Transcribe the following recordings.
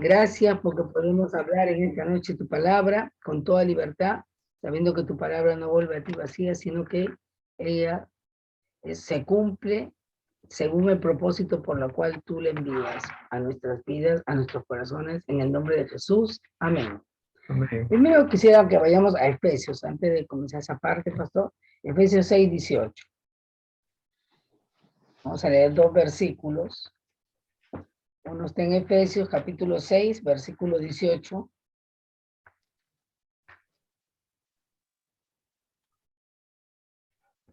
Gracias porque podemos hablar en esta noche tu palabra con toda libertad, sabiendo que tu palabra no vuelve a ti vacía, sino que ella se cumple según el propósito por el cual tú le envías a nuestras vidas, a nuestros corazones, en el nombre de Jesús. Amén. Amén. Primero quisiera que vayamos a Efesios, antes de comenzar esa parte, pastor. Efesios 6, 18. Vamos a leer 2 versículos. Uno está en Efesios capítulo 6, versículo 18.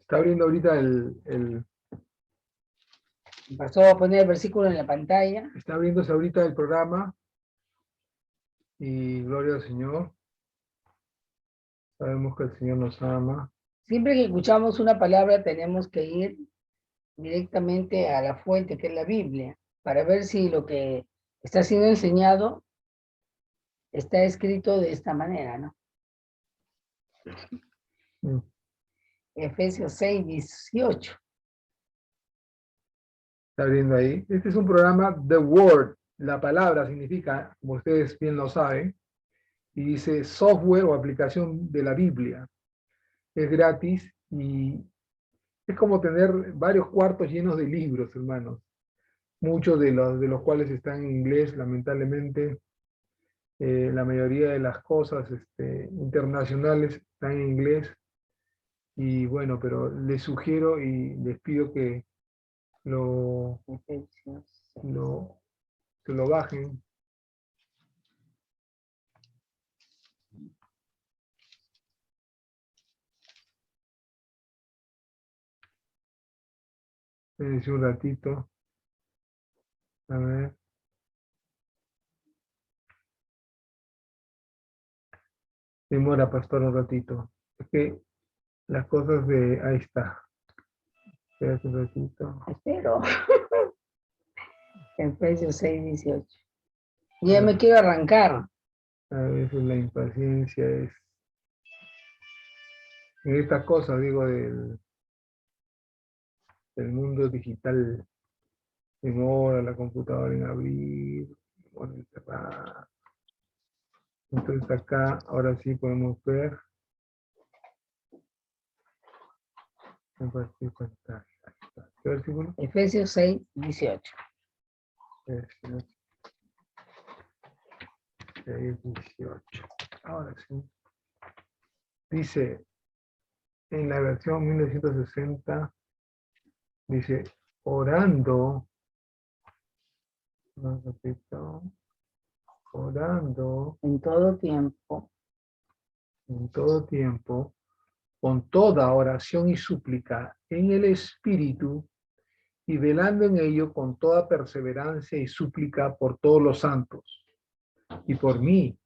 Está abriendo ahorita el Pastor va a poner el versículo en la pantalla. está abriéndose ahorita el programa. Y gloria al Señor. Sabemos que el Señor nos ama. Siempre que escuchamos una palabra tenemos que ir directamente a la fuente, que es la Biblia, para ver si lo que está siendo enseñado está escrito de esta manera, ¿no? Mm. Efesios 6, 18. Está abriendo ahí. Este es un programa The Word. La palabra significa, como ustedes bien lo saben, y dice software o aplicación de la Biblia. Es gratis y es como tener varios cuartos llenos de libros, hermanos. Muchos de los cuales están en inglés, lamentablemente. La mayoría de las cosas internacionales están en inglés. Y bueno, pero les sugiero y les pido que Efesios 6. que lo bajen. Espérense un ratito. A ver. Demora, pastor, un ratito. Es que las cosas de... Ahí está. Espérate un ratito. Espero. Efesios 6, 18. Ya me quiero arrancar. A veces la impaciencia es... En esta cosa, digo, del mundo digital. Demora la computadora en abrir, demora en cerrar. Entonces acá, ahora sí podemos ver. Compartir pantalla. Ahí está. ¿Qué versículo? Efesios 6, 18. 18. Ahora sí. Dice, en la versión 1960, dice, orando, no, repito, orando En todo tiempo, en todo tiempo, con toda oración y súplica en el Espíritu, y velando en ello con toda perseverancia y súplica por todos los santos, y por mí,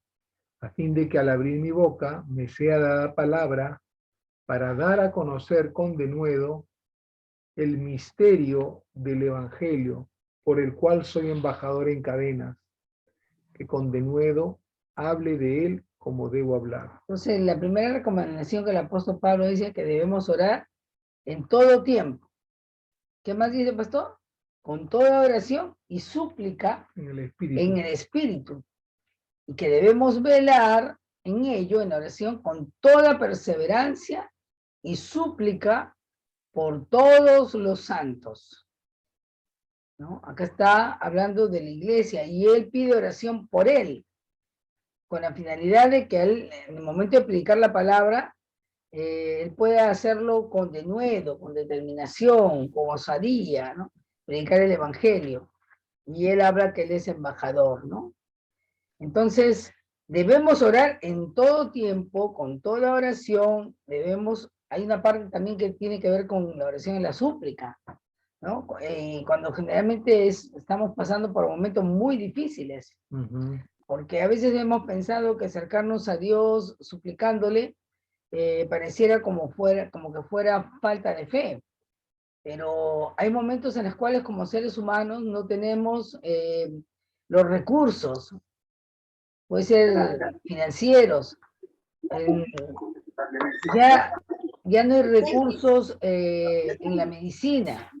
a fin de que al abrir mi boca me sea dada palabra para dar a conocer con denuedo el misterio del Evangelio, por el cual soy embajador en cadenas, que con denuedo hable de él como debo hablar. entonces la primera recomendación que el apóstol Pablo dice es que debemos orar en todo tiempo. ¿Qué más dice, pastor? Con toda oración y súplica En el Espíritu. en el Espíritu. Y que debemos velar en ello, en la oración, con toda perseverancia y súplica por todos los santos. ¿No? Acá está hablando de la iglesia y él pide oración por él, con la finalidad de que él, en el momento de predicar la palabra, él pueda hacerlo con denuedo, con determinación, con osadía, ¿no? Predicar el evangelio. Y él habla que él es embajador, ¿no? Entonces, debemos orar en todo tiempo, con toda oración, hay una parte también que tiene que ver con la oración en la súplica, ¿no? Cuando generalmente estamos pasando por momentos muy difíciles, porque a veces hemos pensado que acercarnos a Dios suplicándole pareciera como que fuera falta de fe, pero hay momentos en los cuales como seres humanos no tenemos los recursos, puede ser financieros, ya no hay recursos en la medicina,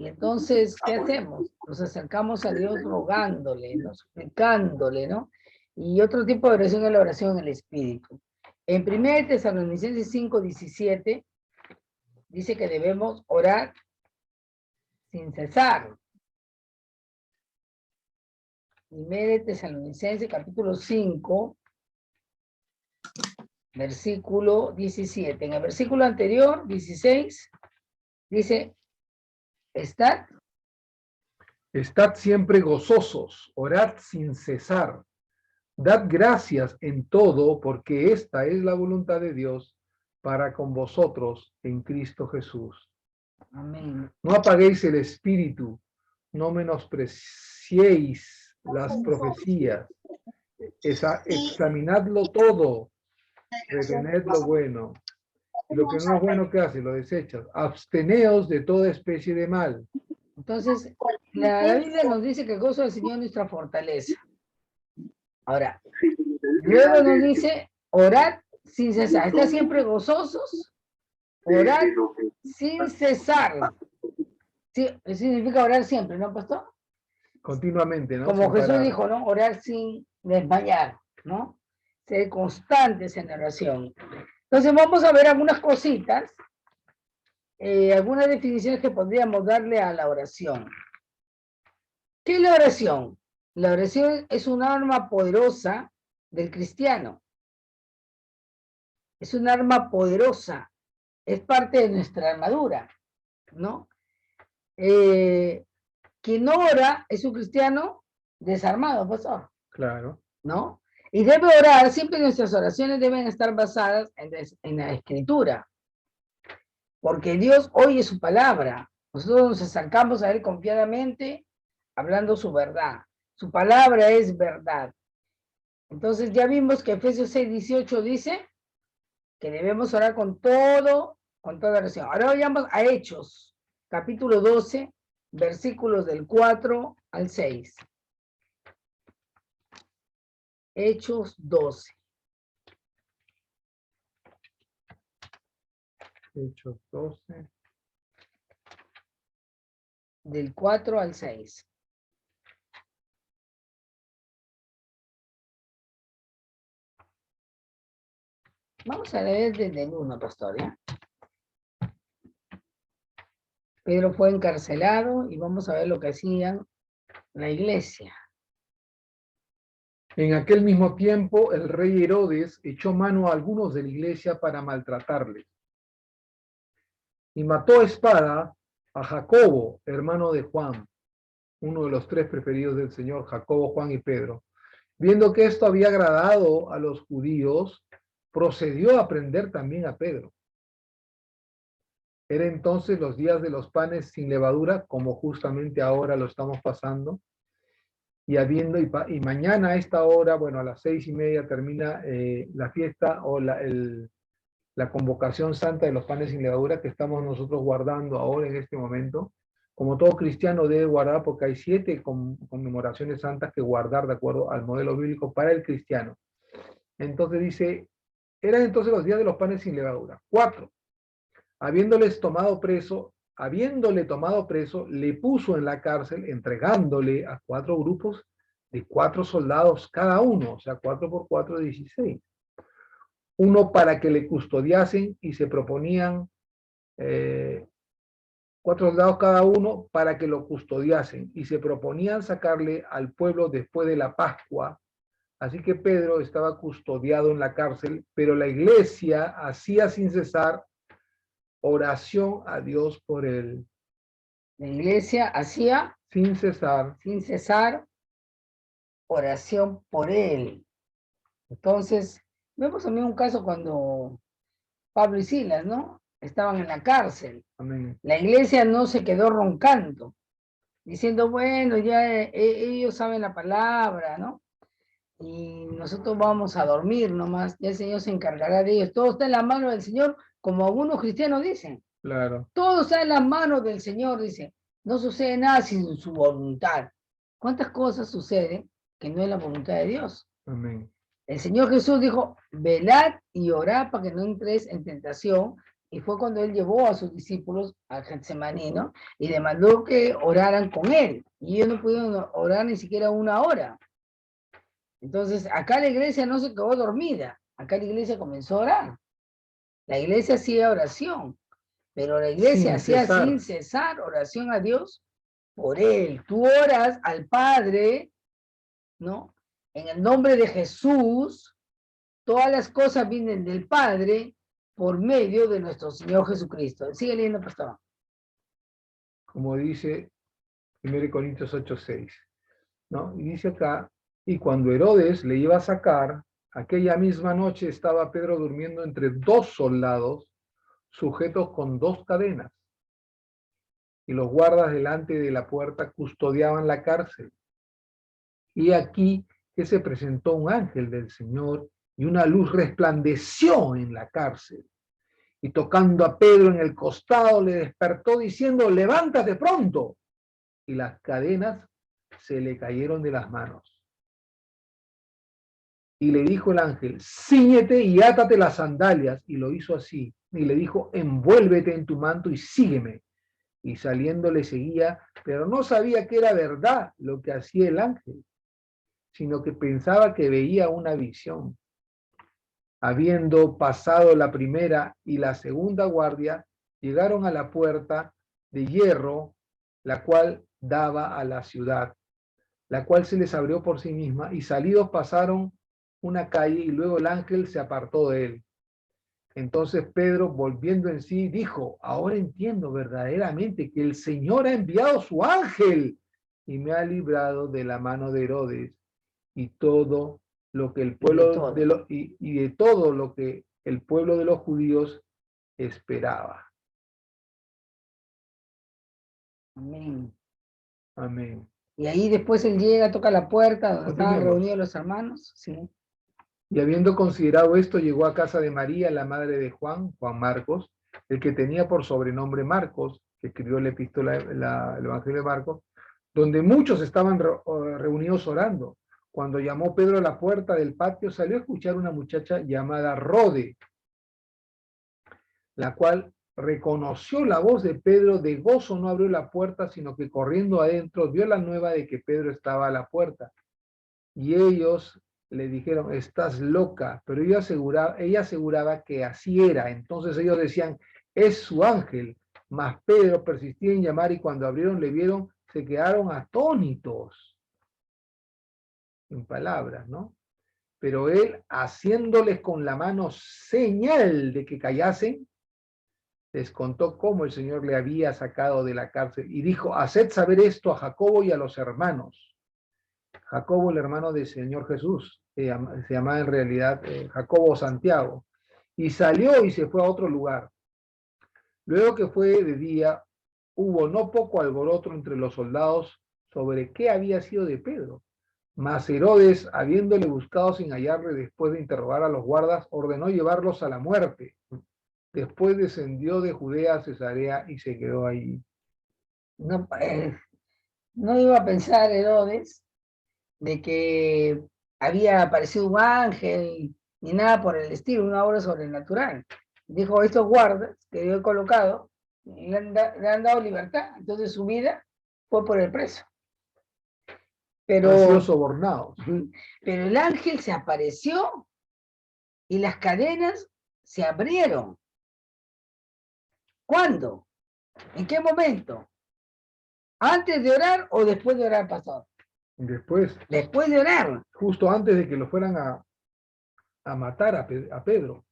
Y entonces, ¿qué hacemos? Nos acercamos a Dios rogándole, ¿no? Suplicándole, ¿no? Y otro tipo de oración es la oración en el Espíritu. En 1 Tesalonicenses 5:17 dice que debemos orar sin cesar. 1 Tesalonicenses capítulo 5, versículo 17. En el versículo anterior, 16, dice, estad siempre gozosos, orad sin cesar, dad gracias en todo, porque esta es la voluntad de Dios para con vosotros en Cristo Jesús. amén. No apaguéis el espíritu, no menospreciéis las profecías, examinadlo todo, retened lo bueno. Y lo que no es bueno, ¿qué hace? Lo desechas. Absteneos de toda especie de mal. Entonces, la Biblia nos dice que el gozo del Señor es nuestra fortaleza. Ahora, luego nos dice, orad sin cesar. Está siempre gozosos, orad sin cesar. Sí, significa orar siempre, ¿no, pastor? Continuamente, ¿no? Como Sin Jesús parar. dijo, ¿no? Orar sin desmayar, ¿no? Ser constantes en la oración. Entonces vamos a ver algunas cositas, algunas definiciones que podríamos darle a la oración. ¿Qué es la oración? La oración es un arma poderosa del cristiano. Es un arma poderosa. Es parte de nuestra armadura, ¿no? Quien no ora es un cristiano desarmado, pastor. Claro. ¿No? Y debe orar, siempre nuestras oraciones deben estar basadas en la escritura. Porque Dios oye su palabra. Nosotros nos acercamos a Él confiadamente, hablando su verdad. Su palabra es verdad. Entonces ya vimos que Efesios 6:18 dice que debemos orar con toda oración. Ahora vayamos a Hechos, capítulo 12, versículos del 4 al 6. Hechos 12. Hechos 12. Del 4 al 6. Vamos a leer desde el 1, pastor, ¿ya? Pedro fue encarcelado y vamos a ver lo que hacían la iglesia. En aquel mismo tiempo, el rey Herodes echó mano a algunos de la iglesia para maltratarles. Y mató a espada a Jacobo, hermano de Juan, uno de los tres preferidos del Señor, Jacobo, Juan y Pedro. Viendo que esto había agradado a los judíos, procedió a prender también a Pedro. Era entonces los días de los panes sin levadura, como justamente ahora lo estamos pasando. Y mañana a esta hora, bueno, a las 6:30 termina la fiesta o la convocación santa de los panes sin levadura que estamos nosotros guardando ahora en este momento. Como todo cristiano debe guardar, porque hay 7 conmemoraciones santas que guardar de acuerdo al modelo bíblico para el cristiano. Entonces dice, eran entonces los días de los panes sin levadura. 4. Habiéndole tomado preso, le puso en la cárcel, entregándole a 4 grupos de 4 soldados cada uno, o sea, 4 por 4, 16. Uno para que le custodiasen y se proponían 4 soldados cada uno para que lo custodiasen y se proponían sacarle al pueblo después de la Pascua. Así que Pedro estaba custodiado en la cárcel, pero la iglesia hacía sin cesar oración a Dios por él. La iglesia hacía Sin cesar oración por él. Entonces, vemos también un caso cuando Pablo y Silas, ¿no? Estaban en la cárcel. Amén. La iglesia no se quedó roncando, diciendo, bueno, ya ellos saben la palabra, ¿no? Y nosotros vamos a dormir nomás, ya el Señor se encargará de ellos. Todo está en la mano del Señor, como algunos cristianos dicen. Claro. Todo está en las manos del Señor, dice. No sucede nada sin su voluntad. ¿Cuántas cosas suceden que no es la voluntad de Dios? Amén. El Señor Jesús dijo, velad y orad para que no entréis en tentación, Y fue cuando él llevó a sus discípulos al Getsemaní, ¿no? Y le mandó que oraran con él. Y ellos no pudieron orar ni siquiera 1 hora. Entonces, acá la iglesia no se quedó dormida. Acá la iglesia comenzó a orar. La iglesia hacía oración. Pero la iglesia hacía sin cesar oración a Dios por él. Tú oras al Padre, ¿no? En el nombre de Jesús, todas las cosas vienen del Padre por medio de nuestro Señor Jesucristo. Sigue leyendo, pastor. Como dice 1 Corintios 8:6, ¿no? Y dice acá, y cuando Herodes le iba a sacar, aquella misma noche estaba Pedro durmiendo entre 2 soldados, sujetos con 2 cadenas. Y los guardas delante de la puerta custodiaban la cárcel. Y aquí que se presentó un ángel del Señor y una luz resplandeció en la cárcel. Y tocando a Pedro en el costado le despertó diciendo, levántate pronto. Y las cadenas se le cayeron de las manos. Y le dijo el ángel, cíñete y átate las sandalias. Y lo hizo así. Y le dijo, envuélvete en tu manto y sígueme. Y saliendo le seguía, pero no sabía que era verdad lo que hacía el ángel, sino que pensaba que veía una visión. Habiendo pasado la primera y la segunda guardia, llegaron a la puerta de hierro, la cual daba a la ciudad, la cual se les abrió por sí misma, y salidos pasaron una calle, y luego el ángel se apartó de él. Entonces Pedro, volviendo en sí, dijo, ahora entiendo verdaderamente que el Señor ha enviado su ángel y me ha librado de la mano de Herodes y todo lo que el pueblo de todo lo que el pueblo de los judíos esperaba. Amén. Amén. Y ahí después él llega, toca la puerta donde estaban reunidos los hermanos. Sí. Y habiendo considerado esto, llegó a casa de María, la madre de Juan Marcos, el que tenía por sobrenombre Marcos, que escribió el Evangelio de Marcos, donde muchos estaban reunidos orando. Cuando llamó Pedro a la puerta del patio, salió a escuchar una muchacha llamada Rode, la cual reconoció la voz de Pedro, de gozo no abrió la puerta, sino que corriendo adentro dio la nueva de que Pedro estaba a la puerta. Y ellos le dijeron, estás loca, pero ella aseguraba que así era. Entonces ellos decían, es su ángel. Mas Pedro persistía en llamar y cuando abrieron le vieron, se quedaron atónitos. En palabras, ¿no? Pero él, haciéndoles con la mano señal de que callasen, les contó cómo el Señor le había sacado de la cárcel y dijo, haced saber esto a Jacobo y a los hermanos. Jacobo, el hermano del Señor Jesús, se llamaba en realidad Jacobo Santiago, y salió y se fue a otro lugar. Luego que fue de día, hubo no poco alboroto entre los soldados sobre qué había sido de Pedro. Mas Herodes, habiéndole buscado sin hallarle después de interrogar a los guardas, ordenó llevarlos a la muerte. Después descendió de Judea a Cesarea y se quedó allí. No iba a pensar Herodes de que había aparecido un ángel ni nada por el estilo, una obra sobrenatural. Dijo, estos guardas que yo he colocado le han dado libertad, entonces su vida fue por el preso. Pero, han sido sobornados. Pero el ángel se apareció y las cadenas se abrieron. ¿Cuándo? ¿En qué momento? ¿Antes de orar o después de orar, pastor? Después. Después de orar. Justo antes de que lo fueran a matar a Pedro.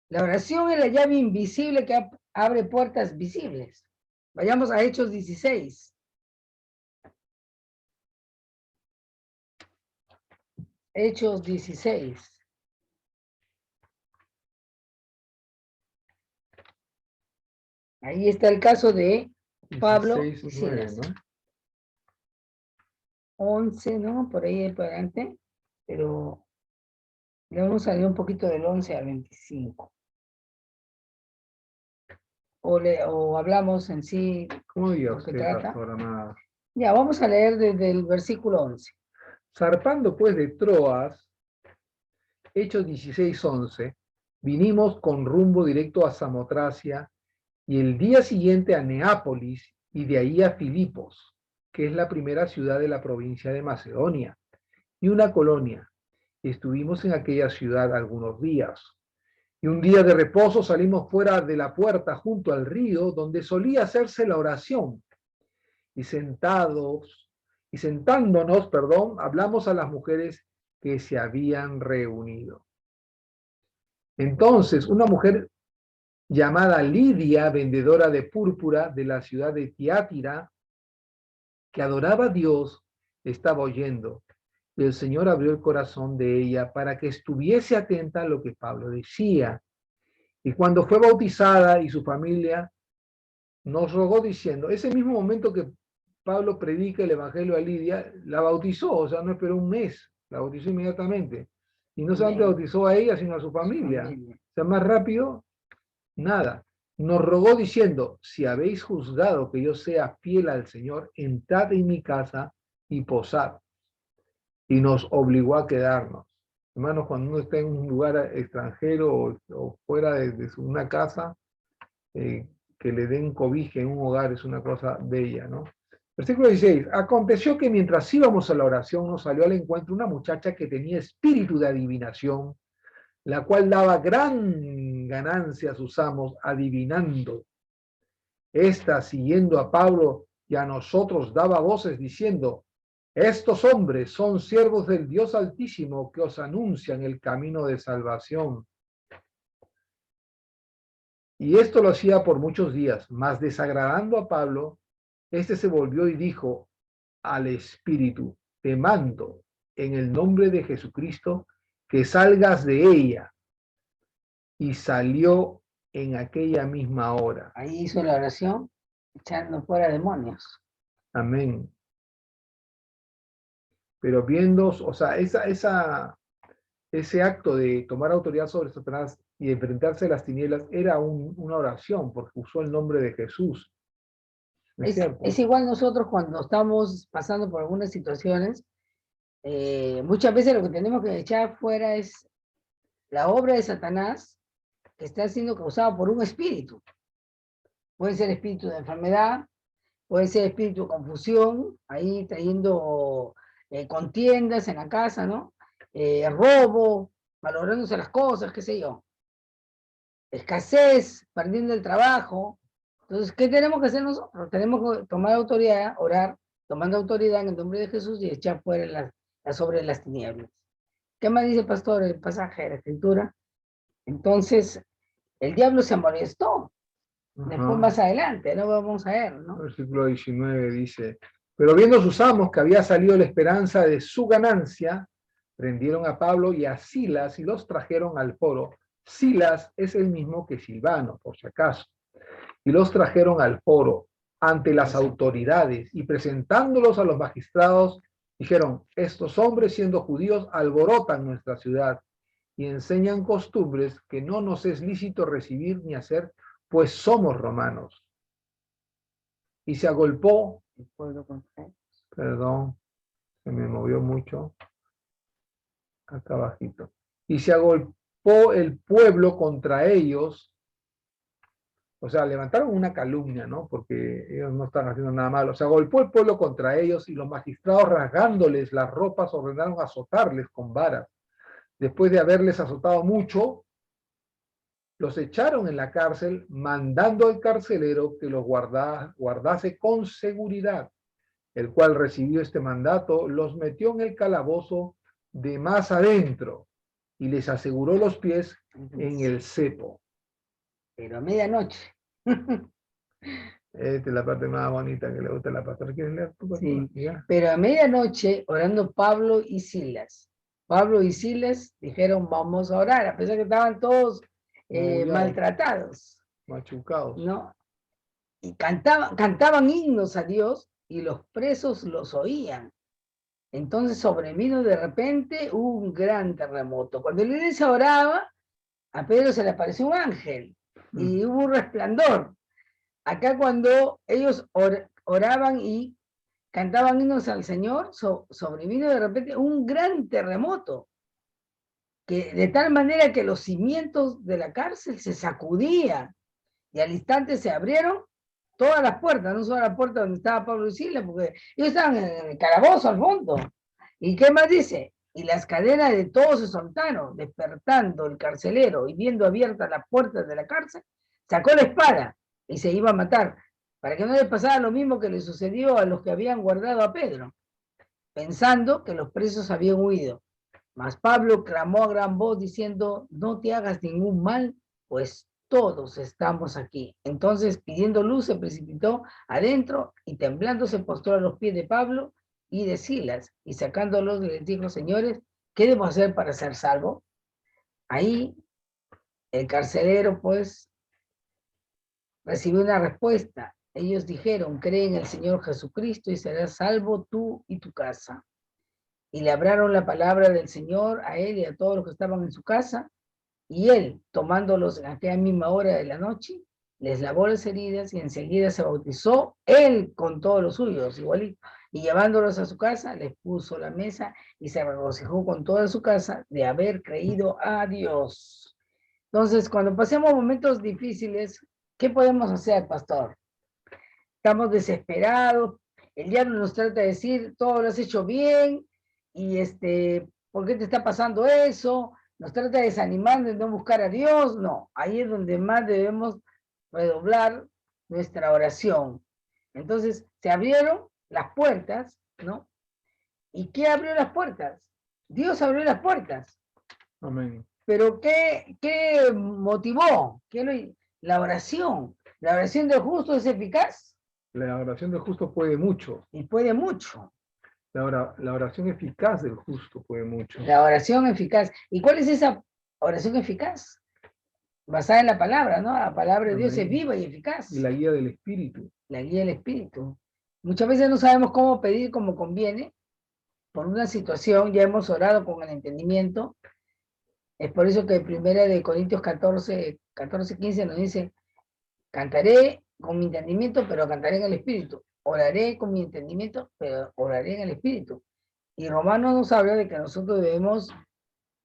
La oración es la llave invisible que abre puertas visibles. Vayamos a Hechos 16. Hechos 16. Ahí está el caso de Pablo. 16, 9, ¿no? 11, ¿no? Por ahí por adelante. Pero le vamos a leer un poquito del 11 al 25. O hablamos en sí. ¿Cómo diga usted, pastor amada? Ya, vamos a leer desde el versículo 11. Zarpando pues de Troas, Hechos 16, 11, vinimos con rumbo directo a Samotracia y el día siguiente a Neápolis y de ahí a Filipos, que es la primera ciudad de la provincia de Macedonia, y una colonia. Estuvimos en aquella ciudad algunos días. Y un día de reposo salimos fuera de la puerta junto al río donde solía hacerse la oración. Y sentándonos, hablamos a las mujeres que se habían reunido. Entonces, una mujer llamada Lidia, vendedora de púrpura de la ciudad de Tiátira, que adoraba a Dios, estaba oyendo. Y el Señor abrió el corazón de ella para que estuviese atenta a lo que Pablo decía. Y cuando fue bautizada y su familia nos rogó diciendo, ese mismo momento que Pablo predica el evangelio a Lidia, la bautizó, o sea, no esperó un mes, la bautizó inmediatamente. Y no solamente bautizó a ella, sino a su familia. O sea, más rápido, nada. Nos rogó diciendo, si habéis juzgado que yo sea fiel al Señor, entrad en mi casa y posad. Y nos obligó a quedarnos. Hermanos, cuando uno está en un lugar extranjero o fuera de una casa, que le den cobija en un hogar es una cosa bella, ¿no? Versículo 16. Aconteció que mientras íbamos a la oración nos salió al encuentro una muchacha que tenía espíritu de adivinación, la cual daba gran ganancia a sus amos adivinando. Esta, siguiendo a Pablo y a nosotros, daba voces diciendo, estos hombres son siervos del Dios Altísimo que os anuncian el camino de salvación. Y esto lo hacía por muchos días, mas desagradando a Pablo, este se volvió y dijo al espíritu, te mando en el nombre de Jesucristo que salgas de ella. Y salió en aquella misma hora. Ahí hizo la oración, echando fuera demonios. Amén. Pero viendo, o sea, ese acto de tomar autoridad sobre Satanás y enfrentarse a las tinieblas era una oración, porque usó el nombre de Jesús. ¿No es cierto? Es igual nosotros cuando estamos pasando por algunas situaciones, muchas veces lo que tenemos que echar fuera es la obra de Satanás que está siendo causada por un espíritu. Puede ser espíritu de enfermedad, puede ser espíritu de confusión, ahí trayendo contiendas en la casa, ¿no? Robo, valorándose las cosas, qué sé yo. Escasez, perdiendo el trabajo. Entonces, ¿qué tenemos que hacer nosotros? Tenemos que tomar autoridad, orar, tomando autoridad en el nombre de Jesús y echar fuera las obras de las tinieblas. ¿Qué más dice el pastor el pasaje de la Escritura? Entonces, el diablo se molestó. Después más adelante, no vamos a ver, ¿no? Versículo 19 dice, pero viendo sus amos que había salido la esperanza de su ganancia, prendieron a Pablo y a Silas y los trajeron al foro. Silas es el mismo que Silvano, por si acaso. Y los trajeron al foro ante las autoridades y presentándolos a los magistrados, dijeron, estos hombres siendo judíos alborotan nuestra ciudad y enseñan costumbres que no nos es lícito recibir ni hacer, pues somos romanos. Y se agolpó, perdón, se me movió mucho, acá abajito, y se agolpó el pueblo contra ellos, o sea, levantaron una calumnia, ¿no? Porque ellos no están haciendo nada malo, se agolpó el pueblo contra ellos y los magistrados rasgándoles las ropas ordenaron azotarles con varas. Después de haberles azotado mucho, los echaron en la cárcel, mandando al carcelero que los guardase con seguridad, el cual recibió este mandato, los metió en el calabozo de más adentro y les aseguró los pies en el cepo. Pero a medianoche. Esta es la parte más bonita que le gusta a la pastora. ¿Quieres leer tú? Sí, pero a medianoche, orando Pablo y Silas. Pablo y Silas dijeron, vamos a orar, a pesar que estaban todos maltratados. Machucados. ¿No? Y cantaban himnos a Dios y los presos los oían. Entonces sobrevino de repente un gran terremoto. Cuando la iglesia oraba, a Pedro se le apareció un ángel y hubo un resplandor. Acá cuando ellos oraban y cantaban himnos al Señor, sobrevino de repente un gran terremoto. que de tal manera que los cimientos de la cárcel se sacudían y al instante se abrieron todas las puertas, no solo la puerta donde estaba Pablo y Silas, porque ellos estaban en el calabozo al fondo. ¿Y qué más dice? Y las cadenas de todos se soltaron, despertando el carcelero y viendo abiertas las puertas de la cárcel, sacó la espada y se iba a matar, para que no le pasara lo mismo que le sucedió a los que habían guardado a Pedro, pensando que los presos habían huido. Mas Pablo clamó a gran voz diciendo, no te hagas ningún mal, pues todos estamos aquí. Entonces, pidiendo luz, se precipitó adentro y temblando se postró a los pies de Pablo y de Silas, y sacándolos les dijo, señores, ¿qué debo hacer para ser salvo? Ahí el carcelero, pues, recibió una respuesta. Ellos dijeron, cree en el Señor Jesucristo y serás salvo tú y tu casa. Y le hablaron la palabra del Señor a él y a todos los que estaban en su casa, y él, tomándolos en aquella misma hora de la noche, les lavó las heridas y enseguida se bautizó, él con todos los suyos, igualito, y llevándolos a su casa, les puso la mesa y se regocijó con toda su casa de haber creído a Dios. Entonces, cuando pasemos momentos difíciles, ¿qué podemos hacer, pastor? Estamos desesperados, el diablo nos trata de decir, todo lo has hecho bien, y ¿por qué te está pasando eso? Nos trata de desanimar, de no buscar a Dios. No, ahí es donde más debemos redoblar nuestra oración. Entonces, se abrieron las puertas, ¿no? ¿Y qué abrió las puertas? Dios abrió las puertas. Amén. Pero ¿qué motivó? La oración. La oración del justo es eficaz. La oración del justo puede mucho. Y puede mucho. La oración eficaz del justo puede mucho. La oración eficaz. ¿Y cuál es esa oración eficaz? Basada en la palabra, ¿no? La palabra de Dios es Amén. viva y eficaz. Y la guía del Espíritu. La guía del Espíritu. Muchas veces no sabemos cómo pedir como conviene. Por una situación, ya hemos orado con el entendimiento. Es por eso que 1 Corintios 14, 15 nos dice, cantaré con mi entendimiento, pero cantaré en el Espíritu. Oraré con mi entendimiento, pero oraré en el Espíritu. Y Romanos nos habla de que nosotros debemos,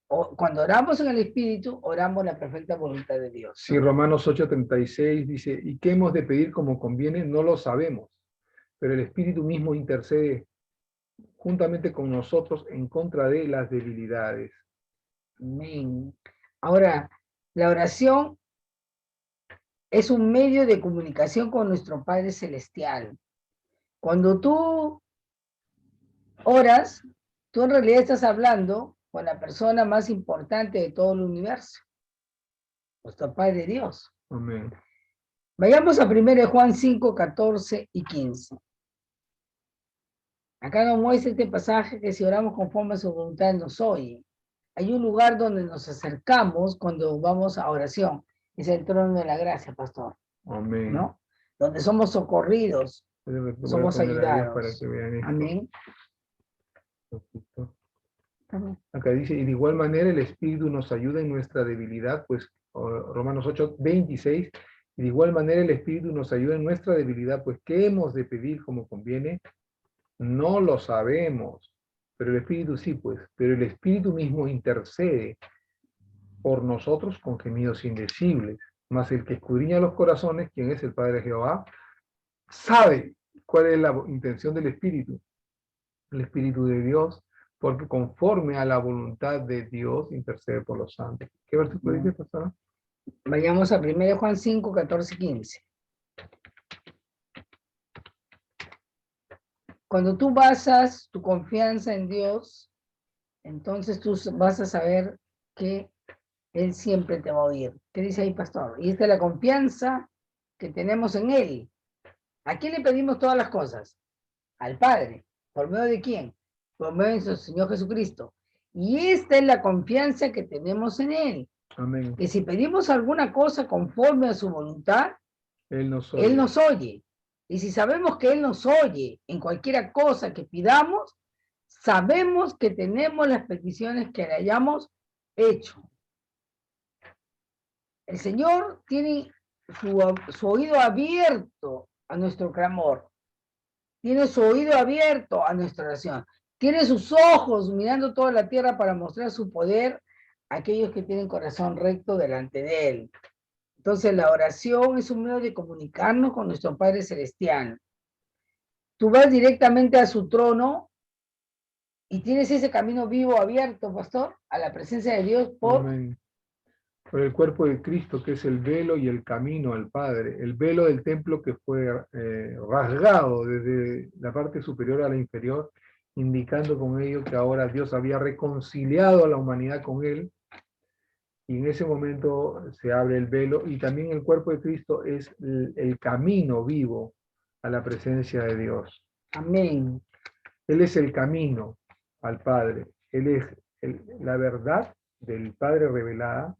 cuando oramos en el Espíritu, oramos la perfecta voluntad de Dios. Sí, Romanos 8:36 dice, ¿y qué hemos de pedir como conviene? No lo sabemos, pero el Espíritu mismo intercede juntamente con nosotros en contra de las debilidades. Amén. Ahora, la oración es un medio de comunicación con nuestro Padre Celestial. Cuando tú oras, tú en realidad estás hablando con la persona más importante de todo el universo, nuestro Padre Dios. Amén. Vayamos a 1 Juan 5, 14 y 15. Acá nos muestra este pasaje que si oramos conforme a su voluntad nos oye. Hay un lugar donde nos acercamos cuando vamos a oración. Es el trono de la gracia, pastor. Amén. ¿No? Donde somos socorridos, somos ayudados. Para que vean esto. Amén. Acá dice, y de igual manera el Espíritu nos ayuda en nuestra debilidad, pues Romanos 8:26, y de igual manera el Espíritu nos ayuda en nuestra debilidad, pues ¿qué hemos de pedir como conviene? No lo sabemos, pero el Espíritu sí, pues, pero el Espíritu mismo intercede por nosotros con gemidos indecibles, mas el que escudriña los corazones, quien es el Padre de Jehová, sabe cuál es la intención del Espíritu, el Espíritu de Dios, porque conforme a la voluntad de Dios intercede por los santos. ¿Qué versículo dice, pastora? Vayamos a 1 Juan 5, 14, 15. Cuando tú basas tu confianza en Dios, entonces tú vas a saber que Él siempre te va a oír. ¿Qué dice ahí, pastor? Y esta es la confianza que tenemos en Él. ¿A quién le pedimos todas las cosas? Al Padre. ¿Por medio de quién? Por medio de nuestro Señor Jesucristo. Y esta es la confianza que tenemos en Él. Amén. Que si pedimos alguna cosa conforme a su voluntad, Él nos oye. Él nos oye. Y si sabemos que Él nos oye en cualquier cosa que pidamos, sabemos que tenemos las peticiones que le hayamos hecho. El Señor tiene su oído abierto a nuestro clamor. Tiene su oído abierto a nuestra oración. Tiene sus ojos mirando toda la tierra para mostrar su poder aquellos que tienen corazón recto delante de Él. Entonces la oración es un medio de comunicarnos con nuestro Padre Celestial. Tú vas directamente a su trono y tienes ese camino vivo, abierto, pastor, a la presencia de Dios por... Amén. Por el cuerpo de Cristo, que es el velo y el camino al Padre. El velo del templo que fue rasgado desde la parte superior a la inferior, indicando con ello que ahora Dios había reconciliado a la humanidad con Él. Y en ese momento se abre el velo. Y también el cuerpo de Cristo es el camino vivo a la presencia de Dios. Amén. Él es el camino al Padre. Él es la verdad del Padre revelada.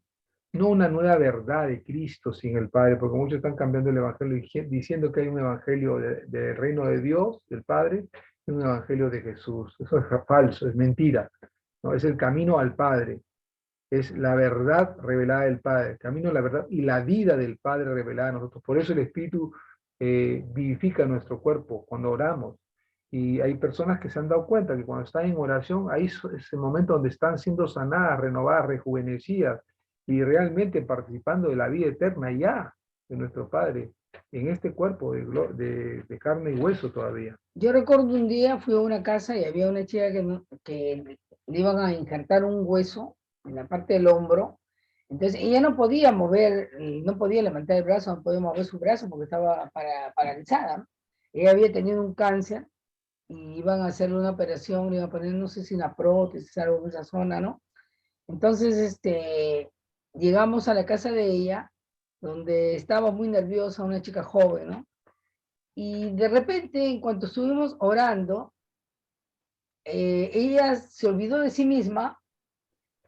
No una nueva verdad de Cristo sin el Padre, porque muchos están cambiando el Evangelio diciendo que hay un Evangelio del reino de Dios, del Padre, y un Evangelio de Jesús. Eso es falso, es mentira. ¿No? Es el camino al Padre. Es la verdad revelada del Padre. El camino, la verdad y la vida del Padre revelada a nosotros. Por eso el Espíritu vivifica nuestro cuerpo cuando oramos. Y hay personas que se han dado cuenta que cuando están en oración, ahí es el momento donde están siendo sanadas, renovadas, rejuvenecidas, y realmente participando de la vida eterna ya de nuestro Padre, en este cuerpo de carne y hueso todavía. Yo recuerdo un día fui a una casa y había una chica que le iban a injertar un hueso en la parte del hombro. Entonces ella no podía mover, no podía levantar el brazo, no podía mover su brazo porque estaba paralizada. Ella había tenido un cáncer y iban a hacerle una operación, le iban a poner, no sé si una prótesis, algo en esa zona, ¿no? Entonces, llegamos a la casa de ella, donde estaba muy nerviosa, una chica joven, ¿no? Y de repente, en cuanto estuvimos orando, ella se olvidó de sí misma,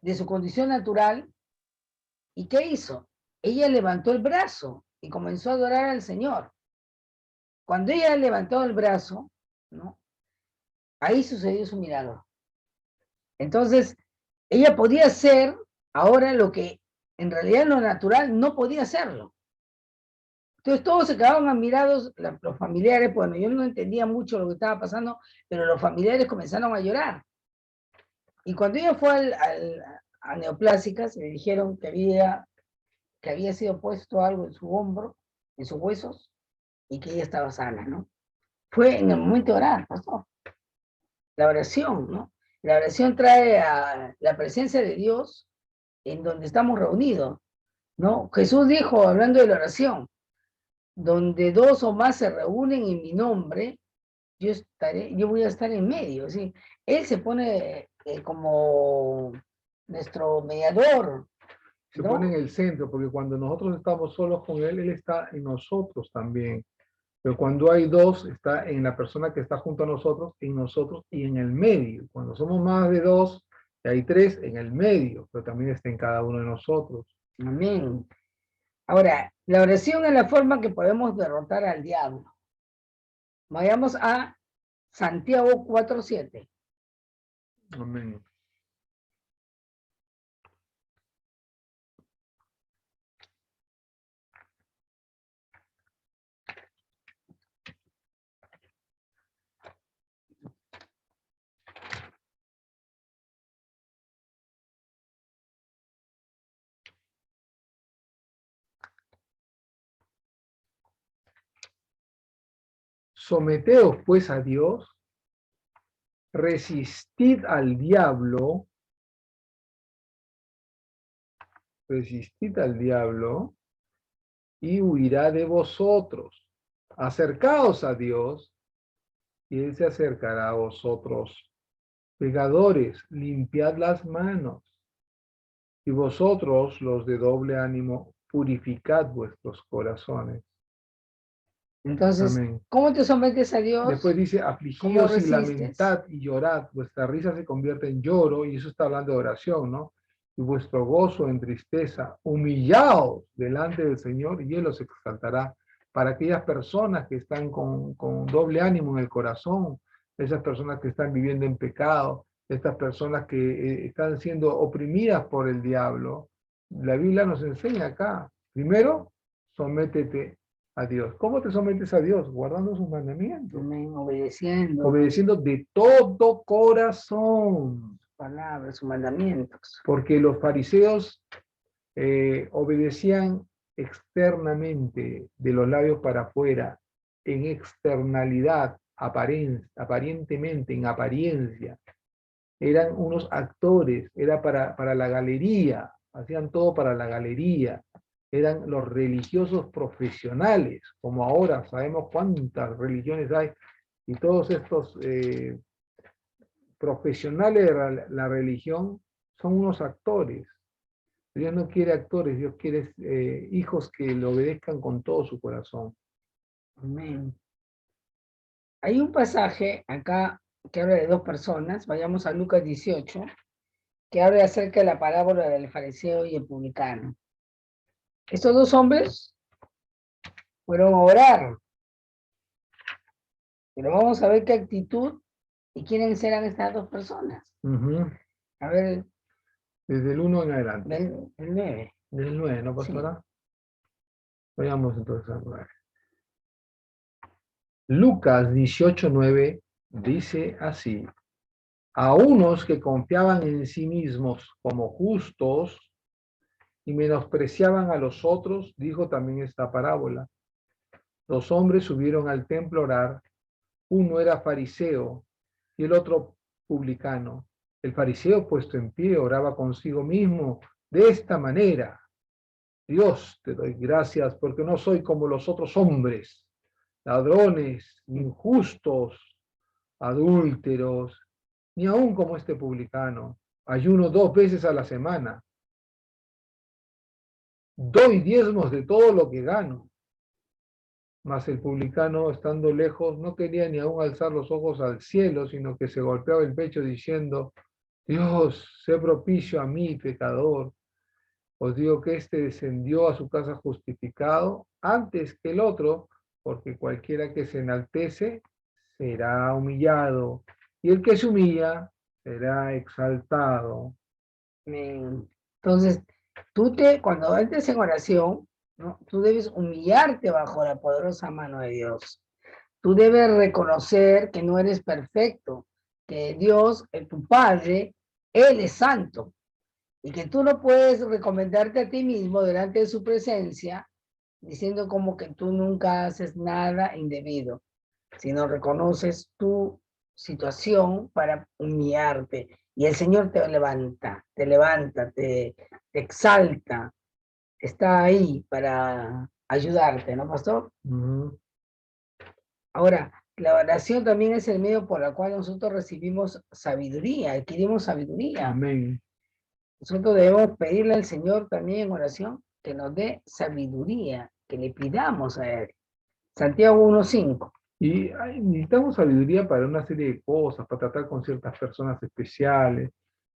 de su condición natural, ¿y qué hizo? Ella levantó el brazo y comenzó a adorar al Señor. Cuando ella levantó el brazo, ¿no? Ahí sucedió su milagro. Entonces, ella podía hacer ahora lo que en realidad en lo natural no podía hacerlo. Entonces todos se quedaban admirados, los familiares, bueno, yo no entendía mucho lo que estaba pasando, pero los familiares comenzaron a llorar. Y cuando ella fue a Neoplásicas, le dijeron que había sido puesto algo en su hombro, en sus huesos, y que ella estaba sana, ¿no? Fue en el momento de orar, pastor. La oración, ¿no? La oración trae a la presencia de Dios en donde estamos reunidos, ¿no? Jesús dijo, hablando de la oración, donde dos o más se reúnen en mi nombre, yo voy a estar en medio, ¿sí? Él se pone como nuestro mediador, Se ¿no? pone en el centro, porque cuando nosotros estamos solos con Él, Él está en nosotros también. Pero cuando hay dos, está en la persona que está junto a nosotros, en nosotros y en el medio. Cuando somos más de dos, y hay tres, en el medio, pero también está en cada uno de nosotros. Amén. Ahora, la oración es la forma que podemos derrotar al diablo. Vayamos a Santiago 4:7. Amén. Someteos pues a Dios, resistid al diablo, y huirá de vosotros. Acercaos a Dios y Él se acercará a vosotros. Pecadores, limpiad las manos. Y vosotros, los de doble ánimo, purificad vuestros corazones. Entonces, Amén. ¿cómo te sometes a Dios? Después dice, ¿Cómo afligíos y resistes? lamentad y llorad. Vuestra risa se convierte en lloro, y eso está hablando de oración, ¿no? Y vuestro gozo en tristeza. Humillaos delante del Señor y Él os exaltará. Para aquellas personas que están con doble ánimo en el corazón, esas personas que están viviendo en pecado, estas personas que están siendo oprimidas por el diablo, la Biblia nos enseña acá, primero, sométete a Dios. ¿Cómo te sometes a Dios? Guardando sus mandamientos. Amén, obedeciendo. Obedeciendo de todo corazón. palabras, sus mandamientos. Porque los fariseos obedecían externamente, de los labios para afuera, en externalidad, aparentemente, en apariencia. Eran unos actores, era para la galería, hacían todo para la galería. Eran los religiosos profesionales, como ahora sabemos cuántas religiones hay, y todos estos profesionales de la religión son unos actores. Dios no quiere actores, Dios quiere hijos que le obedezcan con todo su corazón. Amén. Hay un pasaje acá que habla de dos personas, vayamos a Lucas 18, que habla acerca de la parábola del fariseo y el publicano. Estos dos hombres fueron a orar, pero vamos a ver qué actitud y quiénes eran estas dos personas. A ver. Desde el 1 en adelante. Del 9. Del 9, ¿no, pastora? Sí. Vayamos entonces al 9. Lucas 18:9 dice así: a unos que confiaban en sí mismos como justos y menospreciaban a los otros, dijo también esta parábola. Dos hombres subieron al templo a orar, uno era fariseo y el otro publicano. El fariseo, puesto en pie, oraba consigo mismo de esta manera: Dios, te doy gracias porque no soy como los otros hombres, ladrones, injustos, adúlteros, ni aun como este publicano. Ayuno 2 veces a la semana. Doy diezmos de todo lo que gano. Mas el publicano, estando lejos, no quería ni aun alzar los ojos al cielo, sino que se golpeaba el pecho diciendo: Dios, sé propicio a mí, pecador. Os digo que éste descendió a su casa justificado antes que el otro, porque cualquiera que se enaltece será humillado, y el que se humilla será exaltado. Entonces, cuando entres en oración, ¿no? Tú debes humillarte bajo la poderosa mano de Dios. Tú debes reconocer que no eres perfecto, que Dios, tu Padre, Él es santo, y que tú no puedes recomendarte a ti mismo delante de su presencia, diciendo como que tú nunca haces nada indebido, sino reconoces tu situación para humillarte. Y el Señor te levanta, te exalta, está ahí para ayudarte, ¿no, pastor? Ahora, la oración también es el medio por el cual nosotros recibimos sabiduría, adquirimos sabiduría. Amén. Nosotros debemos pedirle al Señor también en oración que nos dé sabiduría, que le pidamos a Él. Santiago 1:5. Y necesitamos sabiduría para una serie de cosas, para tratar con ciertas personas especiales,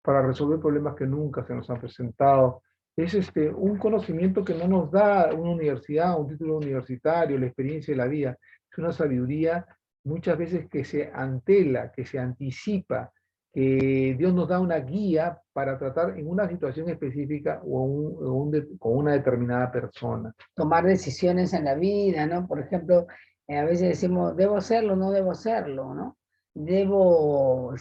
para resolver problemas que nunca se nos han presentado. Es un conocimiento que no nos da una universidad, un título universitario, la experiencia de la vida. Es una sabiduría muchas veces que se antela, que se anticipa, que Dios nos da una guía para tratar en una situación específica con una determinada persona. Tomar decisiones en la vida, ¿no? Por ejemplo, a veces decimos, ¿debo hacerlo? No debo hacerlo, ¿no? ¿Debo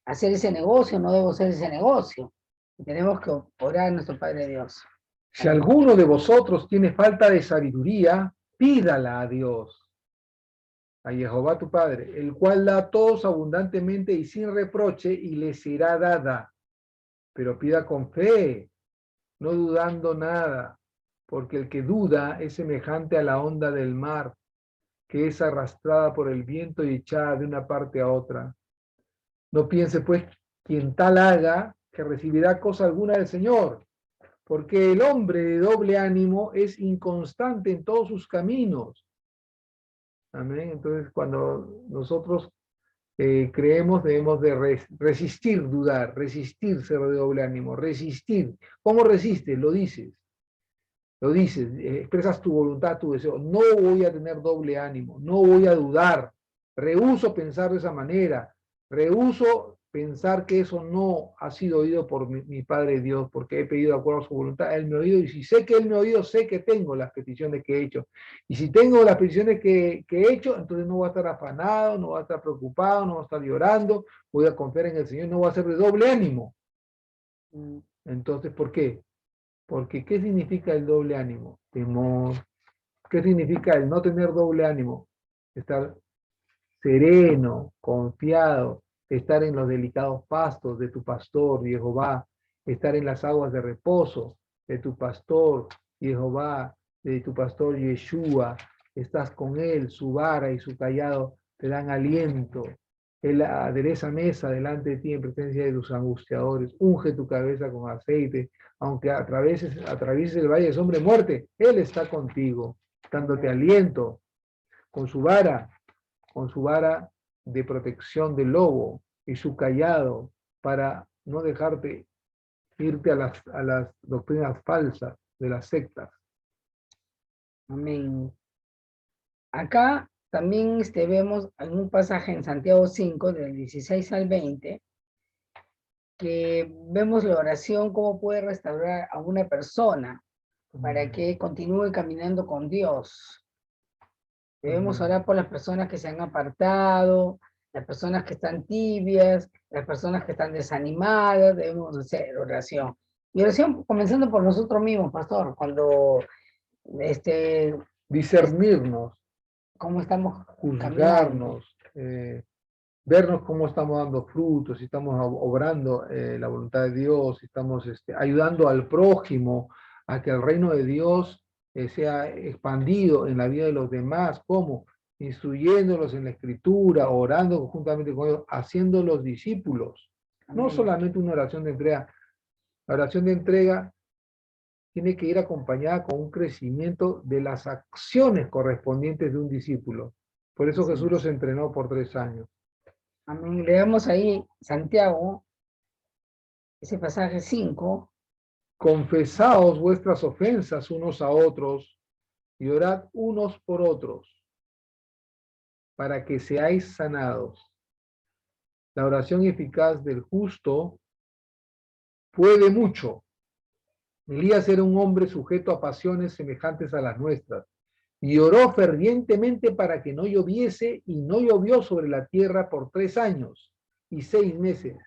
hacer ese negocio? No debo hacer ese negocio. Y tenemos que orar a nuestro Padre Dios. Si alguno de vosotros tiene falta de sabiduría, pídala a Dios, a Jehová tu Padre, el cual da a todos abundantemente y sin reproche, y le será dada. Pero pida con fe, no dudando nada, porque el que duda es semejante a la onda del mar, que es arrastrada por el viento y echada de una parte a otra. No piense pues quien tal haga que recibirá cosa alguna del Señor, porque el hombre de doble ánimo es inconstante en todos sus caminos. Amén. Entonces, cuando nosotros creemos, debemos de resistir, dudar, resistir, ser de doble ánimo, resistir. ¿Cómo resistes? Lo dices, expresas tu voluntad, tu deseo. No voy a tener doble ánimo, no voy a dudar, rehúso pensar de esa manera, rehúso pensar que eso no ha sido oído por mi Padre Dios, porque he pedido de acuerdo a su voluntad, Él me ha oído, y si sé que Él me ha oído, sé que tengo las peticiones que he hecho. Y si tengo las peticiones que he hecho, entonces no voy a estar afanado, no voy a estar preocupado, no voy a estar llorando, voy a confiar en el Señor, no voy a ser de doble ánimo. Entonces, ¿por qué? Porque ¿qué significa el doble ánimo? Temor. ¿Qué significa el no tener doble ánimo? Estar sereno, confiado, estar en los delicados pastos de tu pastor, Jehová, estar en las aguas de reposo de tu pastor, Jehová, de tu pastor Yeshua, estás con él, su vara y su callado te dan aliento. Él adereza mesa delante de ti en presencia de tus angustiadores, unge tu cabeza con aceite, aunque atravieses el valle de sombra de muerte, Él está contigo, dándote aliento con su vara de protección del lobo y su callado para no dejarte irte a las doctrinas falsas de las sectas. Amén. Acá también vemos en un pasaje en Santiago 5, del 16 al 20, que vemos la oración, cómo puede restaurar a una persona para que continúe caminando con Dios. Debemos orar por las personas que se han apartado, las personas que están tibias, las personas que están desanimadas, debemos hacer oración. Y oración comenzando por nosotros mismos, pastor, cuando discernirnos, cómo estamos caminando. juzgarnos, vernos cómo estamos dando frutos, si estamos obrando la voluntad de Dios, si estamos ayudando al prójimo a que el reino de Dios sea expandido en la vida de los demás. ¿Cómo? Instruyéndolos en la escritura, orando conjuntamente con ellos, haciéndolos discípulos. No solamente una oración de entrega. La oración de entrega tiene que ir acompañada con un crecimiento de las acciones correspondientes de un discípulo. Por eso Jesús los entrenó por 3 años. Amén. Leemos ahí Santiago, ese pasaje 5. Confesaos vuestras ofensas unos a otros y orad unos por otros para que seáis sanados. La oración eficaz del justo puede mucho. Elías era un hombre sujeto a pasiones semejantes a las nuestras y oró fervientemente para que no lloviese, y no llovió sobre la tierra por 3 años y 6 meses.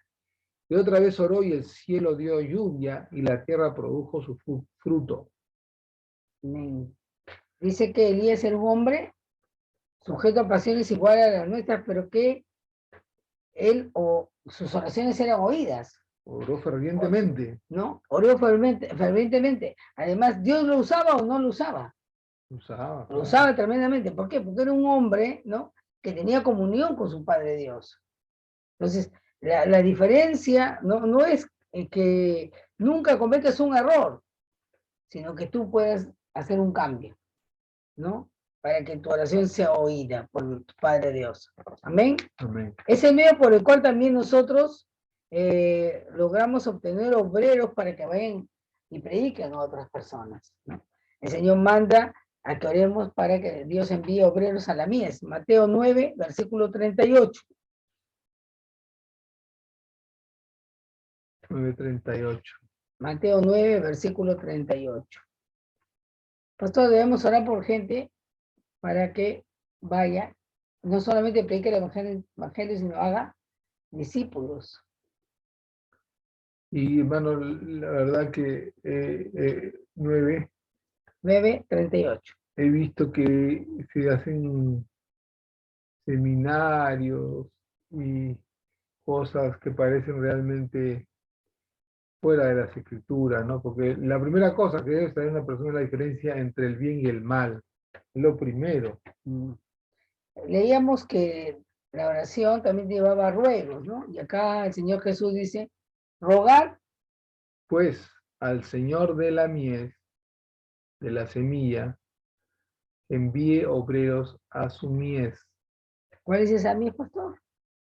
Y otra vez oró y el cielo dio lluvia y la tierra produjo su fruto. Amén. Dice que Elías era un hombre sujeto a pasiones iguales a las nuestras, pero que él o sus oraciones eran oídas. Oró fervientemente. ¿No? Oró fervientemente. Además, ¿Dios lo usaba o no lo usaba? Lo usaba tremendamente. ¿Por qué? Porque era un hombre, ¿no?, que tenía comunión con su Padre Dios. Entonces, la diferencia no es que nunca cometas un error, sino que tú puedes hacer un cambio, ¿no? Para que tu oración sea oída por tu Padre Dios. Amén. Amén. Es el medio por el cual también nosotros logramos obtener obreros para que vayan y prediquen a otras personas, ¿no? El Señor manda a que oremos para que Dios envíe obreros a la mies. Mateo 9, versículo 38. 9:38. Mateo 9, versículo 38. Pastor, debemos orar por gente para que vaya, no solamente predique el evangelio, sino haga discípulos. Y hermano, la verdad que 9:38. he visto que se hacen seminarios y cosas que parecen realmente fuera de las escrituras, ¿no? Porque la primera cosa que debe saber una persona es la diferencia entre el bien y el mal. Es lo primero. Leíamos que la oración también llevaba ruegos, ¿no? Y acá el Señor Jesús dice, rogar. Pues al Señor de la mies, de la semilla, envíe obreros a su mies. ¿Cuál es esa mies, pastor?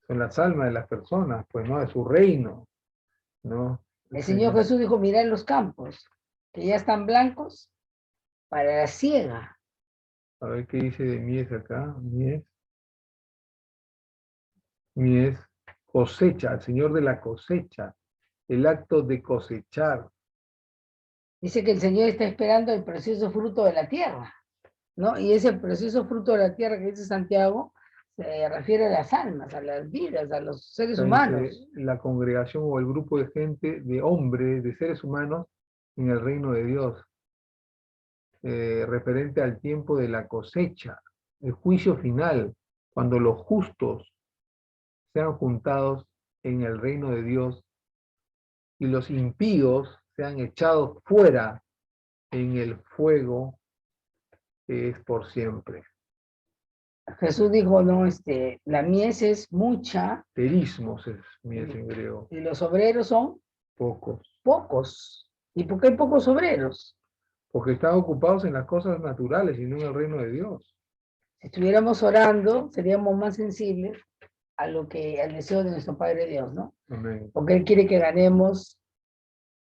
Son las almas de las personas, pues, ¿no? De su reino, ¿no? El Señor Jesús dijo, mirad los campos, que ya están blancos para la siega. A ver qué dice de mies acá. Mies. Mies. cosecha, al Señor de la cosecha, el acto de cosechar. Dice que el Señor está esperando el precioso fruto de la tierra, ¿no? Y ese precioso fruto de la tierra que dice Santiago se refiere a las almas, a las vidas, a los seres humanos. La congregación o el grupo de gente, de hombres, de seres humanos en el reino de Dios, referente al tiempo de la cosecha, el juicio final, cuando los justos sean juntados en el reino de Dios y los impíos sean echados fuera en el fuego que es por siempre. Jesús dijo, no, la mies es mucha. Perismos es mies en griego. Y los obreros son pocos. Pocos. ¿Y por qué hay pocos obreros? Porque están ocupados en las cosas naturales y no en el reino de Dios. Si estuviéramos orando, seríamos más sensibles al deseo de nuestro Padre Dios, ¿no? Amén. Porque Él quiere que ganemos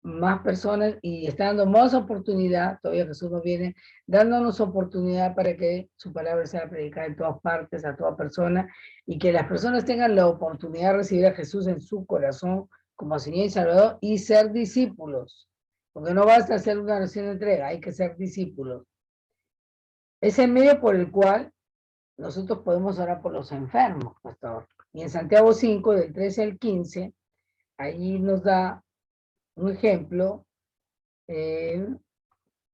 más personas y está dando más oportunidad, todavía Jesús nos viene dándonos oportunidad para que su palabra sea predicada en todas partes, a toda persona, y que las personas tengan la oportunidad de recibir a Jesús en su corazón como Señor y Salvador y ser discípulos, porque no basta hacer una oración de entrega, hay que ser discípulos. Es el medio por el cual nosotros podemos orar por los enfermos, pastor. Y en Santiago 5, del 13 al 15, allí nos da un ejemplo,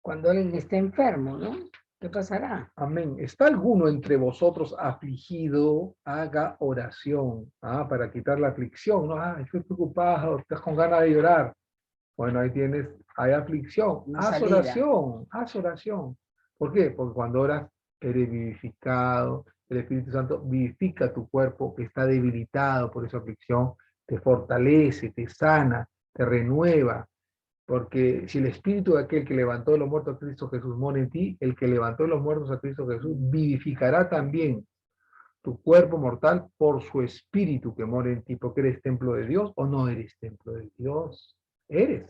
cuando alguien esté enfermo, ¿no? ¿Qué pasará? Amén. ¿Está alguno entre vosotros afligido? Haga oración, para quitar la aflicción, ¿no? Estoy preocupado, estás con ganas de llorar. Bueno, hay aflicción. Haz oración, haz oración. ¿Por qué? Porque cuando oras, eres vivificado, el Espíritu Santo vivifica tu cuerpo que está debilitado por esa aflicción, te fortalece, te sana, te renueva. Porque si el espíritu de aquel que levantó de los muertos a Cristo Jesús mora en ti, el que levantó de los muertos a Cristo Jesús vivificará también tu cuerpo mortal por su espíritu que mora en ti, porque eres templo de Dios o no eres templo de Dios. Eres.